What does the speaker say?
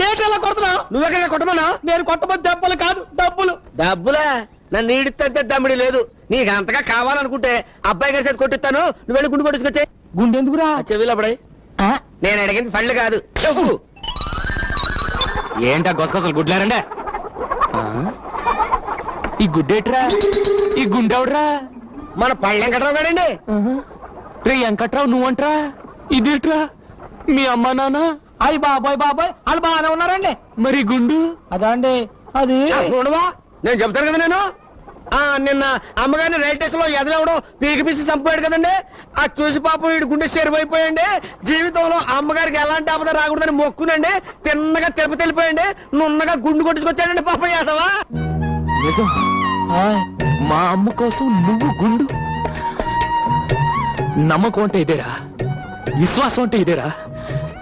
ఏంటలా కొడుతున్నావు? నువ్వెక్కడ కొట్టమన్నా? నేను కొట్టబోతే దెబ్బలు కాదు డబ్బులు. డబ్బులా? నన్ను ఈడితే దమ్మిడి లేదు. నీకు అంతగా కావాలనుకుంటే అబ్బాయి గారి చేతి కొట్టిస్తాను, నువ్వు వెళ్ళి గుండు కొట్టుకొచ్చే. గుండెందుకురా? చెవిలో పడాయి. నేను అడిగింది పళ్ళు కాదు, చెప్పు. ఏంటా గొసగొసలు గుడ్లారండే? ఈ గుడ్డేట్రా? ఈ గుండెవడ్రా? మన పళ్ళెం వెంకట్రావు గారండి. రే వెంకట్రావు నువ్వంట్రా? ఇదేట్రా మీ అమ్మా నాన్న? అయ్యి బాబాయ్ వాళ్ళు బాగానే ఉన్నారండి. మరి గుండు? అదా అండి, అది చూడవా, నేను చెప్తాను కదా. నేను నిన్న అమ్మగారిని రైల్ స్టేషన్ లో ఎదలవడం పీకి పిసి చంపాడు కదండి. ఆ చూసి పాపం వీడి గుండె చెరిపోయిపోయండి. జీవితంలో అమ్మగారికి ఎలాంటి ఆపద రాకూడదని మొక్కునండి. తిన్నగా తిరుపతి వెళ్ళిపోయండి. నున్నగా గుండు కొట్టుకొచ్చాడండి పాపం యాదవా. నిజం? మా అమ్మ కోసం నువ్వు గుండు? నమ్మకం అంటే ఇదేరా? విశ్వాసం అంటే ఇదేరా?